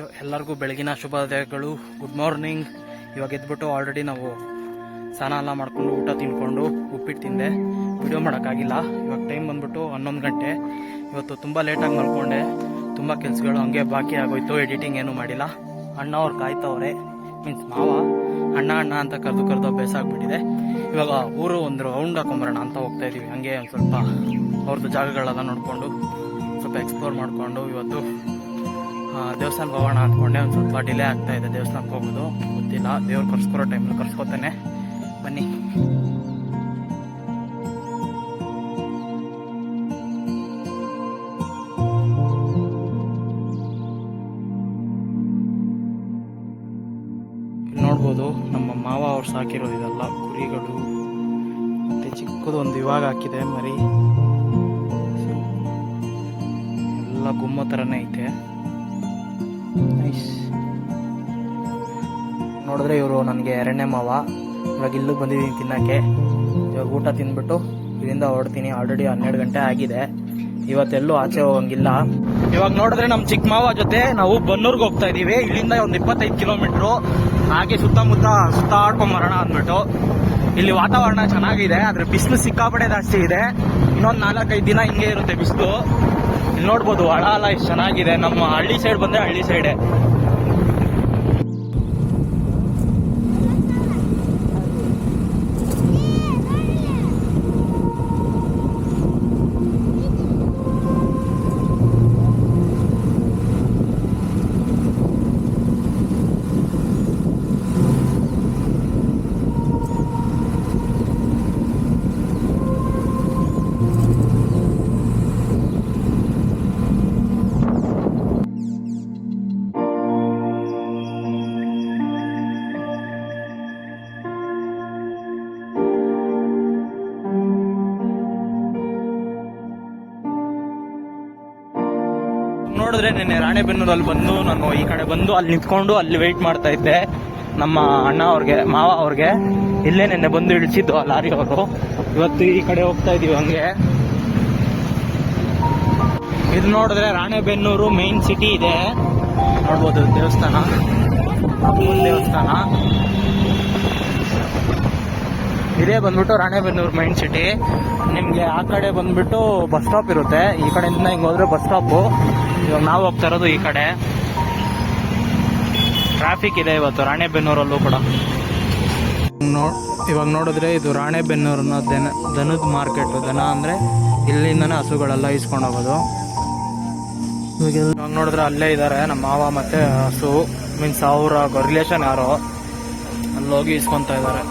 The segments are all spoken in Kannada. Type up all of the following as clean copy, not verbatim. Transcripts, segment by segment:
ಎಲ್ಲರಿಗೂ ಬೆಳಗಿನ ಶುಭೋದಯಗಳು. Good morning. ಇವಾಗ ಎದ್ಬಿಟ್ಟು ಆಲ್ರೆಡಿ ನಾವು ಸ್ನಾನ ಎಲ್ಲ ಮಾಡ್ಕೊಂಡು ಊಟ ತಿನ್ಕೊಂಡು ಉಪ್ಪಿಟ್ಟು ತಿಂದೆ. ವಿಡಿಯೋ ಮಾಡೋಕ್ಕಾಗಿಲ್ಲ. ಇವಾಗ ಟೈಮ್ ಬಂದ್ಬಿಟ್ಟು 11 ಗಂಟೆ. ಇವತ್ತು ತುಂಬ ಲೇಟಾಗಿ ಮಲ್ಕೊಂಡೆ. ತುಂಬ ಕೆಲಸಗಳು ಹಂಗೆ ಬಾಕಿ ಆಗೋಯ್ತು. ಎಡಿಟಿಂಗ್ ಏನೂ ಮಾಡಿಲ್ಲ. ಅಣ್ಣ ಅವ್ರು ಕಾಯ್ತವ್ರೆ, ಮೀನ್ಸ್ ಮಾವ. ಅಣ್ಣ ಅಣ್ಣ ಅಂತ ಕರೆದು ಅಭ್ಯಾಸ ಆಗ್ಬಿಟ್ಟಿದೆ. ಇವಾಗ ಊರು ಒಂದು ರೌಂಡ್ ಹಾಕೊಂಬರೋಣ ಅಂತ ಹೋಗ್ತಾ ಇದೀವಿ. ಹಂಗೆ ಒಂದು ಸ್ವಲ್ಪ ಅವ್ರದ್ದು ಜಾಗಗಳೆಲ್ಲ ನೋಡಿಕೊಂಡು ಸ್ವಲ್ಪ ಎಕ್ಸ್ಪ್ಲೋರ್ ಮಾಡಿಕೊಂಡು ಇವತ್ತು ದೇವಸ್ಥಾನಕ್ಕೆ ಹೋಗೋಣ ಅಂದ್ಕೊಂಡೆ. ಒಂದು ಸ್ವಲ್ಪ ಡಿಲೇ ಆಗ್ತಾ ಇದೆ ದೇವಸ್ಥಾನಕ್ಕೆ ಹೋಗೋದು. ಗೊತ್ತಿಲ್ಲ, ದೇವ್ರು ಕರ್ಸ್ಕೊರೋ ಟೈಮಲ್ಲಿ ಕರ್ಸ್ಕೊತಾನೆ. ಬನ್ನಿ. ಇಲ್ಲಿ ನೋಡ್ಬೋದು ನಮ್ಮ ಮಾವ ಅವ್ರು ಸಾಕಿರೋದು ಇದೆಲ್ಲ ಕುರಿಗಳು. ಮತ್ತೆ ಚಿಕ್ಕದು ಒಂದು ಇವಾಗ ಹಾಕಿದೆ ಮರಿ. ಎಲ್ಲ ಗುಮ್ಮ ಥರನೇ ಐತೆ. ನೋಡಿದ್ರೆ ಇವರು ನನಗೆ ಎರಡನೇ ಮಾವ. ಇವಾಗ ಇಲ್ಲಿಗೆ ಬಂದಿದ್ದೀನಿ ತಿನ್ನಕ್ಕೆ. ಇವಾಗ ಊಟ ತಿಂದ್ಬಿಟ್ಟು ಇಲ್ಲಿಂದ ಹೊರಡ್ತೀನಿ. ಆಲ್ರೆಡಿ 12 ಗಂಟೆ ಆಗಿದೆ. ಇವತ್ತೆಲ್ಲೂ ಆಚೆ ಹೋಗಂಗಿಲ್ಲ. ಇವಾಗ ನೋಡಿದ್ರೆ ನಮ್ಮ ಚಿಕ್ಕ ಮಾವ ಜೊತೆ ನಾವು ಬನ್ನೂರ್ಗೆ ಹೋಗ್ತಾ ಇದೀವಿ. ಇಲ್ಲಿಂದ ಒಂದು 25 ಕಿಲೋಮೀಟ್ರು. ಹಾಗೆ ಸುತ್ತಮುತ್ತ ಸುತ್ತಾಡ್ಕೊಂಬರೋಣ ಅಂದ್ಬಿಟ್ಟು. ಇಲ್ಲಿ ವಾತಾವರಣ ಚೆನ್ನಾಗಿದೆ, ಆದ್ರೆ ಬಿಸಿಲು ಸಿಕ್ಕಾಪಟ್ಟೆ ಜಾಸ್ತಿ ಇದೆ. ಇನ್ನೊಂದು 4-5 ದಿನ ಹಿಂಗೆ ಇರುತ್ತೆ ಬಿಸಿಲು. ಇಲ್ಲಿ ನೋಡ್ಬೋದು ಹೊಳ ಎಲ್ಲ ಎಷ್ಟು ಚೆನ್ನಾಗಿದೆ. ನಮ್ಮ ಹಳ್ಳಿ ಸೈಡ್ ಬಂದ್ರೆ ಹಳ್ಳಿ ಸೈಡೆ. ನೋಡಿದ್ರೆ ನಿನ್ನೆ ರಾಣೆಬೆನ್ನೂರಲ್ಲಿ ಬಂದು ನಾನು ಈ ಕಡೆ ಬಂದು ಅಲ್ಲಿ ನಿಂತ್ಕೊಂಡು ಅಲ್ಲಿ ವೆಯ್ಟ್ ಮಾಡ್ತಾ ಇದ್ದೆ ನಮ್ಮ ಅಣ್ಣ ಅವ್ರಿಗೆ, ಮಾವ ಅವ್ರಿಗೆ. ಇಲ್ಲೇ ನಿನ್ನೆ ಬಂದು ಇಳಿಸಿದ್ದು ಆ ಲಾರಿ ಅವರು. ಇವತ್ತು ಈ ಕಡೆ ಹೋಗ್ತಾ ಇದೀವಿ ಹಂಗೆ. ಇದು ನೋಡಿದ್ರೆ ರಾಣೆಬೆನ್ನೂರು ಮೇನ್ ಸಿಟಿ ಇದೆ. ನೋಡ್ಬೋದು ದೇವಸ್ಥಾನ, ಅಮ್ಮನ ದೇವಸ್ಥಾನ. ಇದೇ ಬಂದ್ಬಿಟ್ಟು ರಾಣೆಬೆನ್ನೂರು ಮೈನ್ ಸಿಟಿ. ನಿಮ್ಗೆ ಆ ಕಡೆ ಬಂದ್ಬಿಟ್ಟು ಬಸ್ ಸ್ಟಾಪ್ ಇರುತ್ತೆ. ಈ ಕಡೆಯಿಂದ ಹಿಂಗೆ ಹೋದ್ರೆ ಬಸ್ ಸ್ಟಾಪು. ಇವಾಗ ನಾವು ಹೋಗ್ತಾ ಇರೋದು ಈ ಕಡೆ. ಟ್ರಾಫಿಕ್ ಇದೆ ಇವತ್ತು ರಾಣೆಬೆನ್ನೂರಲ್ಲೂ ಕೂಡ. ಇವಾಗ ನೋಡಿದ್ರೆ ಇದು ರಾಣೆಬೆನ್ನೂರಿನ ದನದ ಮಾರ್ಕೆಟ್. ದನ ಅಂದ್ರೆ ಇಲ್ಲಿಂದನೇ ಹಸುಗಳೆಲ್ಲ ಇಸ್ಕೊಂಡು ಹೋಗೋದು. ಇವಾಗ ನೋಡಿದ್ರೆ ಅಲ್ಲೇ ಇದ್ದಾರೆ ನಮ್ಮ ಮಾವ ಮತ್ತೆ ಹಸು, ಮೀನ್ಸ್ ಅವರ ರಿಲೇಷನ್ ಯಾರೋ. ಅಲ್ಲಿ ಹೋಗಿ ಇಸ್ಕೊಂತ ಇದ್ದಾರೆ.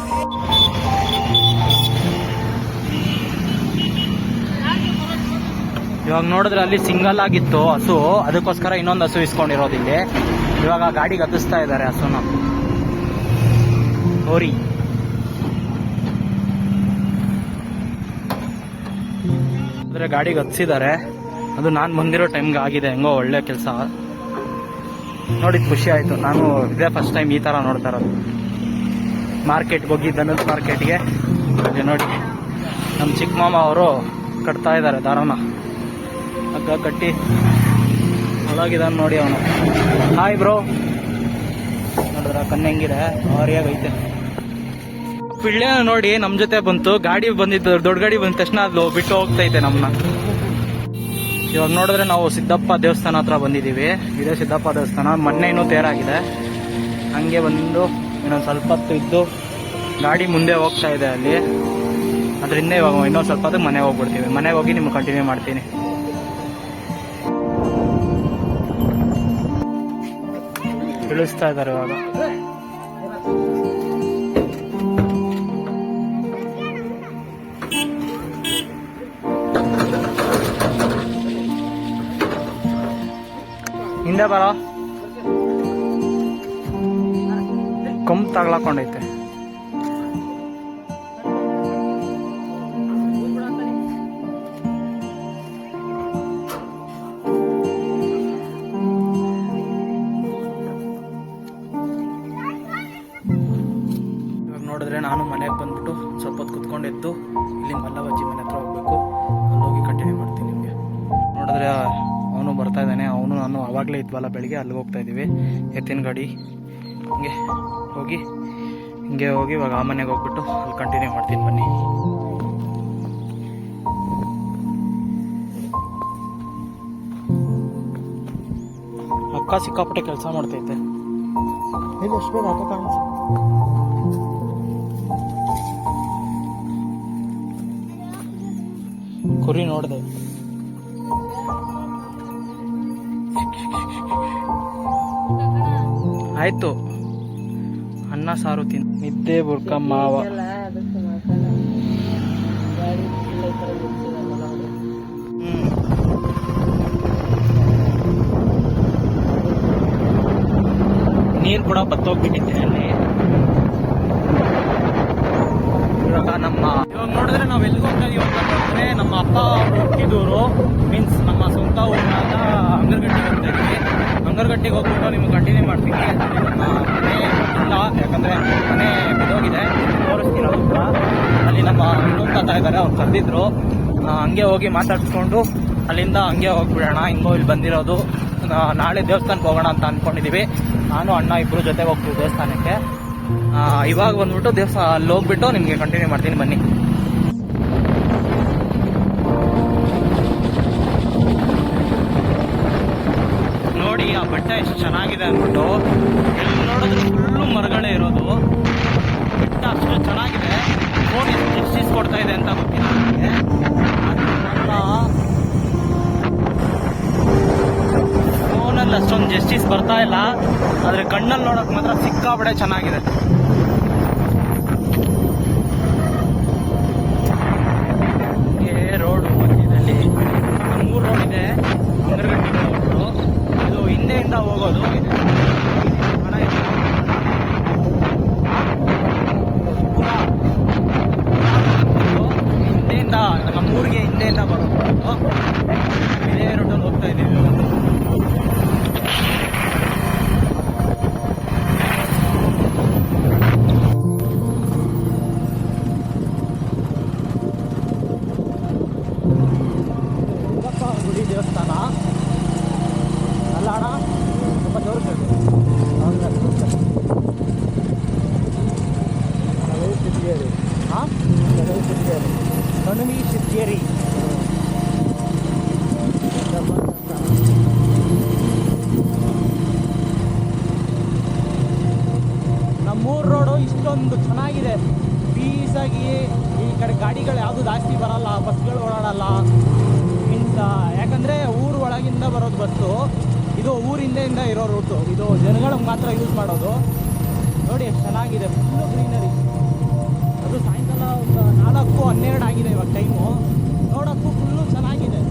ಇವಾಗ ನೋಡಿದ್ರೆ ಅಲ್ಲಿ ಸಿಂಗಲ್ ಆಗಿತ್ತು ಹಸು, ಅದಕ್ಕೋಸ್ಕರ ಇನ್ನೊಂದು ಹಸು ಇಸ್ಕೊಂಡಿರೋದು ಇಲ್ಲಿ. ಇವಾಗ ಗಾಡಿಗೆ ಹತ್ತಿಸ್ತಾ ಇದ್ದಾರೆ ಹಸುನ. ಹೋರಿ ಅಂದ್ರೆ ಗಾಡಿಗೆ ಹತ್ತಿಸಿದ್ದಾರೆ. ಅದು ನಾನು ಬಂದಿರೋ ಟೈಮ್ಗೆ ಆಗಿದೆ. ಹೆಂಗೋ ಒಳ್ಳೆ ಕೆಲಸ ನೋಡಿದ್ ಖುಷಿ ಆಯ್ತು. ನಾನು ಇದೇ ಫಸ್ಟ್ ಟೈಮ್ ಈ ತರ ನೋಡ್ತಾ ಇರೋದು. ಮಾರ್ಕೆಟ್ಗೆ ಹೋಗಿ ದನದ ಮಾರ್ಕೆಟ್ಗೆ ನೋಡಿ ನಮ್ಮ ಚಿಕ್ಕ ಮಾಮ ಅವರು ಕಟ್ತಾ ಇದ್ದಾರೆ ದಾರನ. ಹಗ್ಗ ಕಟ್ಟಿ ಒಳಗಿದಾನ ನೋಡಿ ಅವನು. Hi bro. ನೋಡಿದ್ರ ಕಣ್ಣಂಗಿದೆ, ಭಾರಿಯಾಗೈತೆ. ಪಿಳ್ಳೆ ನೋಡಿ ನಮ್ ಜೊತೆ ಬಂತು. ಗಾಡಿ ಬಂದಿದ್ದು, ದೊಡ್ಡ ಗಾಡಿ ಬಂದ ತಕ್ಷಣ ಅದು ಬಿಟ್ಟು ಹೋಗ್ತೈತೆ ನಮ್ಮನ್ನ. ಇವಾಗ ನೋಡಿದ್ರೆ ನಾವು ಸಿದ್ದಪ್ಪ ದೇವಸ್ಥಾನ ಹತ್ರ ಬಂದಿದ್ದೀವಿ. ಇದೇ ಸಿದ್ದಪ್ಪ ದೇವಸ್ಥಾನ. ಮೊನ್ನೆ ಇನ್ನೂ ತೇರಾಗಿದೆ. ಹಂಗೆ ಬಂದು ಇನ್ನೊಂದು ಸ್ವಲ್ಪ ಹೊತ್ತು ಇದ್ದು ಗಾಡಿ ಮುಂದೆ ಹೋಗ್ತಾ ಇದೆ ಅಲ್ಲಿ. ಅದರಿಂದ ಇವಾಗ ಇನ್ನೊಂದು ಸ್ವಲ್ಪ ಹೊತ್ತಿಗೆ ಮನೆಗೆ ಹೋಗ್ಬಿಡ್ತೀವಿ. ಮನೆಗೆ ಹೋಗಿ ನಿಮ್ಗೆ ಕಂಟಿನ್ಯೂ ಮಾಡ್ತೀನಿ. ಇಳಿಸ್ತಾ ಇದ್ದಾರೆ ಇವಾಗ. ಹಿಂದೆ ಬರೋ ಕೊಂಬ್ ತಗ್ಲಾಕೊಂಡೈತೆ. ನೋಡಿದ್ರೆ ನಾನು ಮನೆಗೆ ಬಂದ್ಬಿಟ್ಟು ಸ್ವಲ್ಪ ಹೊತ್ತು ಕುತ್ಕೊಂಡಿದ್ದು ಇಲ್ಲಿ ಮಲ್ಲವಜ್ಜಿ ಮನೆ ಹತ್ರ ಹೋಗ್ಬೇಕು. ಅಲ್ಲಿ ಹೋಗಿ ಕಂಟಿನ್ಯೂ ಮಾಡ್ತೀನಿ ನಿಮಗೆ. ನೋಡಿದ್ರೆ ಅವನು ಬರ್ತಾ ಬರ್ತಾ ಇದ್ದಾನೆ. ಅವನು ನಾನು ಆವಾಗಲೇ ಇದ್ವಲ್ಲ ಬೆಳಿಗ್ಗೆ, ಅಲ್ಲಿಗೆ ಹೋಗ್ತಾ ಇದ್ದೀವಿ ಎತ್ತಿನ ಗಾಡಿ. ಹಿಂಗೆ ಹೋಗಿ ಇವಾಗ ಆ ಮನೆಗೆ ಹೋಗ್ಬಿಟ್ಟು ಅಲ್ಲಿ ಕಂಟಿನ್ಯೂ ಮಾಡ್ತೀನಿ ಬನ್ನಿ. ಅಕ್ಕ ಸಿಕ್ಕಾಪಟ್ಟೆ ಕೆಲಸ ಮಾಡ್ತೈತೆ. ಇಲ್ಲಿ ಎಷ್ಟು ಬೇಗ ಅಕ್ಕ ಕಾಣಿಸ್ ಕುರಿ ನೋಡಿದೆ. ಆಯ್ತು, ಅನ್ನ ಸಾರು ತಿನ್ ನಿದ್ದೆ ಬುರ್ಕ ಮಾವ. ನೀರು ಕೂಡ ಬತ್ತೋಗ್ಬಿಟ್ಟಿದ್ದೆ ಅಲ್ಲಿ. ಇವಾಗ ನೋಡಿದ್ರೆ ನಾವ್ ಎಲ್ಲಿಗೆ ಹೋಗ್ತಾ ಇದೀವಿ ಅಂತಂದ್ರೆ, ನಮ್ಮ ಅಪ್ಪ ಹುಟ್ಟಿದೂರು ಮೀನ್ಸ್ ನಮ್ಮ ಸ್ವಂತ ಊರಾದ ಅಂಗರಗಟ್ಟಿಗೆ ಹೋಗ್ತಾ ಇದ್ವಿ. ಅಂಗರಗಟ್ಟಿಗೆ ಹೋಗ್ಬಿಟ್ಟು ನಿಮ್ಗೆ ಕಂಟಿನ್ಯೂ ಮಾಡ್ತೀನಿ. ಮನೆ ಇಲ್ಲ, ಯಾಕಂದ್ರೆ ಮನೆ ಬಿದ್ದೋಗಿದೆ, ತೋರಿಸ್ತೀನಿ ಅದು ಕೂಡ. ಅಲ್ಲಿ ನಮ್ಮ ಇನ್ನೊಂದು ತಾತ ಇದ್ದಾರೆ, ಅವ್ರು ಕರೆದಿದ್ರು. ಹಂಗೆ ಹೋಗಿ ಮಾತಾಡ್ಸ್ಕೊಂಡು ಅಲ್ಲಿಂದ ಹಂಗೆ ಹೋಗ್ಬಿಡೋಣ. ಹಿಂಗೋ ಇಲ್ಲಿ ಬಂದಿರೋದು, ನಾಳೆ ದೇವಸ್ಥಾನಕ್ಕೆ ಹೋಗೋಣ ಅಂತ ಅಂದ್ಕೊಂಡಿದ್ದೀವಿ. ನಾನು ಅಣ್ಣ ಇಬ್ಬರು ಜೊತೆಗೆ ಹೋಗ್ತೀವಿ ದೇವಸ್ಥಾನಕ್ಕೆ. ಇವಾಗ ಬಂದ್ಬಿಟ್ಟು ಅಲ್ಲಿ ಹೋಗ್ಬಿಟ್ಟು ನಿಮಗೆ ಕಂಟಿನ್ಯೂ ಮಾಡ್ತೀನಿ ಬನ್ನಿ. ನೋಡಿ ಆ ಬೆಟ್ಟ ಎಷ್ಟು ಚೆನ್ನಾಗಿದೆ ಅಂದ್ಬಿಟ್ಟು. ಎಲ್ಲಿ ನೋಡಿದ್ರು ಫುಲ್ಲು ಮರಗಳೇ ಇರೋದು. ಬೆಟ್ಟ ಅಷ್ಟು ಚೆನ್ನಾಗಿದೆ. ಫೋನ್ ಎಷ್ಟು ಜಸ್ಟಿಸ್ ಕೊಡ್ತಾ ಇದೆ ಅಂತ ಗೊತ್ತಿಲ್ಲ ನನಗೆ. ಫೋನಲ್ಲಿ ಅಷ್ಟೊಂದು ಜಸ್ಟಿಸ್ ಬರ್ತಾ ಇಲ್ಲ, ಆದರೆ ಕಣ್ಣಲ್ಲಿ ನೋಡೋಕೆ ಮಾತ್ರ ಸಿಕ್ಕಾಪಟ್ಟೆ ಚೆನ್ನಾಗಿದೆ. ರೋಡ್ ಮಧ್ಯದಲ್ಲಿ 3 ರೋಡ್ ಇದೆ. ಅಂಗರಗಟ್ಟಿಗೆ ಹೋಗೋದು, ಇದು ಹಿಂದೆಯಿಂದ ಹೋಗೋದು. ಹಿಂದೆಯಿಂದ ನಮ್ಮೂರಿಗೆ ಹಿಂದೆಯಿಂದ ಬರೋದು. ಇದೇ ರೋಡಲ್ಲಿ ಹೋಗ್ತಾ ಇದ್ದೀವಿ. ಗುಡಿ ದೇವಸ್ಥಾನ ಅಲ್ಲ ಅಣ್ಣ, ತುಂಬ ತೋರಿಸ್ಬೇಕು. ಹಾಂ, ಕಣವಿ ಸಿದ್ದೇರಿ. ನಮ್ಮೂರು ರೋಡು ಇಷ್ಟೊಂದು ಚೆನ್ನಾಗಿದೆ, ಪೀಸಾಗಿ. ಈ ಕಡೆ ಗಾಡಿಗಳು ಯಾವುದು ಜಾಸ್ತಿ ಬರಲ್ಲ, ಬಸ್ಗಳು ಓಡಾಡಲ್ಲ. ಮೀನ್ಸ್ ಯಾಕಂದರೆ ಊರು ಒಳಗಿಂದ ಬರೋದು ಬಸ್ಸು, ಇದು ಊರಿಂದೆಯಿಂದ ಇರೋ ರೂಟು. ಇದು ಜನಗಳಿಗೆ ಮಾತ್ರ ಯೂಸ್ ಮಾಡೋದು. ನೋಡಿ ಎಷ್ಟು ಚೆನ್ನಾಗಿದೆ, ಫುಲ್ಲು ಗ್ರೀನರಿ. ಅದು ಸಾಯಂಕಾಲ ಒಂದು 4:12 ಆಗಿದೆ ಇವಾಗ ಟೈಮು. ನೋಡೋಕ್ಕೂ ಫುಲ್ಲು ಚೆನ್ನಾಗಿದೆ ಅಣ್ಣ.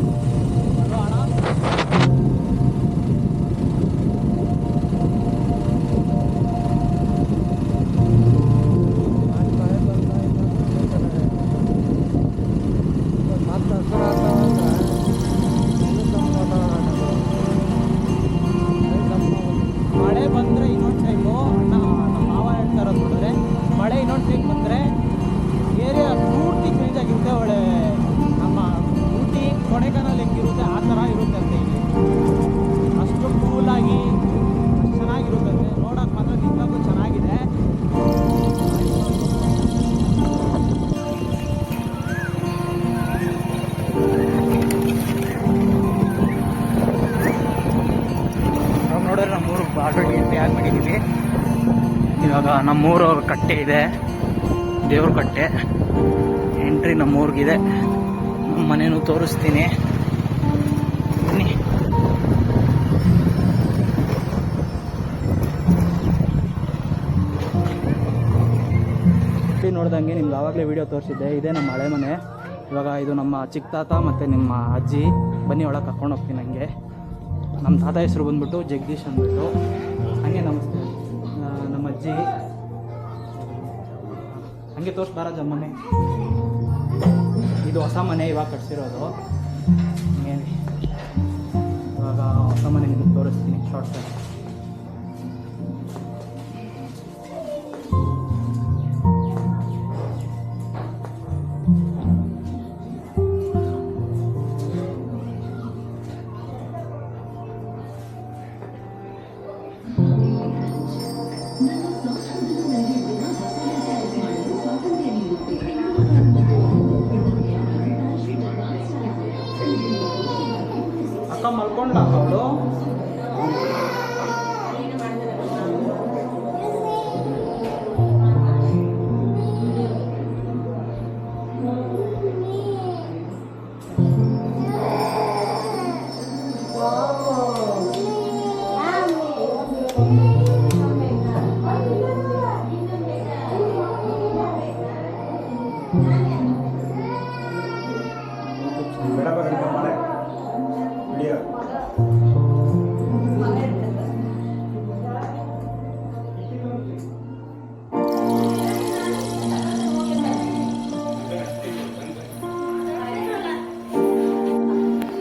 ಮಳೆ ಬಂದರೆ ಇನ್ನೊಂದು ಟೈಮು ಅಣ್ಣ ನಮ್ಮ ಮಾವ ಹೇಳ್ತಾ ಇರೋದು ನೋಡಿದ್ರೆ, ಮಳೆ ಇನ್ನೊಂದು ಟೈಮ್ ಬಂದರೆ ಏರಿಯಾ ಪೂರ್ತಿ ಚೇಂಜ್ ಆಗಿರುತ್ತೆ. ಒಳ್ಳೆ ನಮ್ಮ ಊಟಿ ಕೊಡೆಕಾನಲ್ ಹೆಂಗಿರುತ್ತೆ ಆ ಥರ ಇರುತ್ತೆ ಅಂತ. ಇಲ್ಲಿ ಅಷ್ಟು ಕೂಲಾಗಿ ಅಷ್ಟು ಚೆನ್ನಾಗಿರುತ್ತಂತೆ. ನೋಡೋಕೆ ಮಾತ್ರ ನಿಜವಾಗ್ಲೂ ಚೆನ್ನಾಗಿದೆ. ನಾವು ನೋಡಿದ್ರೆ ನಮ್ಮೂರು ಆಲ್ರೆಡಿ ಎಂಟ್ರಿ ಆಗಿಬಿಟ್ಟಿದ್ದೀವಿ. ಇವಾಗ ನಮ್ಮೂರು ಕಟ್ಟೆ ಇದೆ, ದೇವ್ರ ಕಟ್ಟೆ. ಎಂಟ್ರಿ ನಮ್ಮೂರಿಗಿದೆ. ನಮ್ಮ ಮನೇನೂ ತೋರಿಸ್ತೀನಿ ಬನ್ನಿ. ನೋಡ್ದಂಗೆ ನಿಮ್ಗೆ ಆವಾಗಲೇ ವಿಡಿಯೋ ತೋರಿಸಿದ್ದೆ. ಇದೇ ನಮ್ಮ ಹಳೆ ಮನೆ. ಇವಾಗ ಇದು ನಮ್ಮ ಚಿಕ್ಕ ತಾತ ಮತ್ತು ನಿಮ್ಮ ಅಜ್ಜಿ. ಬನ್ನಿ ಒಳಗೆ ಕರ್ಕೊಂಡು ಹೋಗ್ತೀನಿ. ಹಂಗೆ ನಮ್ಮ ತಾತ ಹೆಸರು ಬಂದ್ಬಿಟ್ಟು ಜಗದೀಶ್ ಅಂದ್ಬಿಟ್ಟು. ಹಂಗೆ ನಮಸ್ತೆ ನಮ್ಮ ಅಜ್ಜಿ. ಹಂಗೆ ತೋರಿಸ್ಬಾರ ಮನೆ. ಇದು ಹೊಸ ಮನೆ ಇವಾಗ ಕಟ್ಸಿರೋದು. ಇವಾಗ ಹೊಸ ಮನೆ ನಿಮ್ಗೆ ತೋರಿಸ್ತೀನಿ ಶಾರ್ಟ್ ಕಟ್.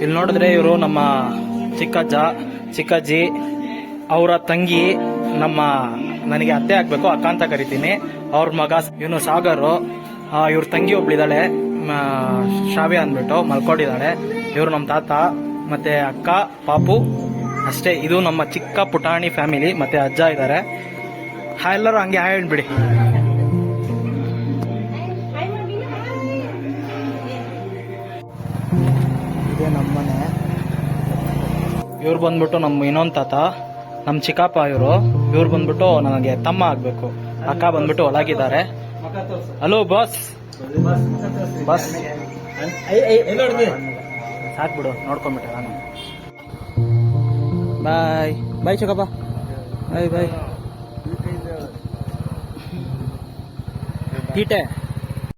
ಇಲ್ಲಿ ನೋಡಿದ್ರೆ ಇವರು ನಮ್ಮ ಚಿಕ್ಕಜ್ಜ ಚಿಕ್ಕಜ್ಜಿ ಅವರ ತಂಗಿ, ನನಗೆ ಅತ್ತೆ ಆಗ್ಬೇಕು, ಅಕ್ಕ ಅಂತ ಕರಿತೀನಿ. ಅವ್ರ ಮಗ ಇವನು ಸಾಗರು. ಇವ್ರ ತಂಗಿ ಒಬ್ಳಿದಾಳೆ, ಶ್ರಾವ್ಯ ಅಂದ್ಬಿಟ್ಟು ಮಲ್ಕೊಂಡಿದ್ದಾಳೆ. ಇವರು ನಮ್ಮ ತಾತ ಮತ್ತೆ ಅಕ್ಕ ಪಾಪು ಅಷ್ಟೇ. ಇದು ನಮ್ಮ ಚಿಕ್ಕ ಪುಟಾಣಿ ಫ್ಯಾಮಿಲಿ. ಮತ್ತೆ ಅಜ್ಜ ಇದ್ದಾರೆ. ಎಲ್ಲರೂ ಹಂಗೆ ಹಾಯ್ ಹೇಳ್ಬಿಡಿ. ಇದೇ ನಮ್ಮನೆ. ಇವ್ರು ಬಂದ್ಬಿಟ್ಟು ನಮ್ಮ ಇನ್ನೊಂದು ತಾತ, ನಮ್ಮ ಚಿಕ್ಕಪ್ಪ. ಇವ್ರು ಬಂದ್ಬಿಟ್ಟು ನನಗೆ ತಮ್ಮ ಆಗ್ಬೇಕು. ಅಕ್ಕ ಬಂದ್ಬಿಟ್ಟು ಒಳಗಿದ್ದಾರೆ. Hello boss. ಬಸ್ ಸಾಕ್ಬಿಡು, ನೋಡ್ಕೊಂಡ್ಬಿಟ್ಟೆ ನಾನು. ಬಾಯ್ ಬಾಯ್ ಚಿಕ್ಕಪ್ಪ. ಬಾಯ್ ಬಾಯ್. ತೀಟೆ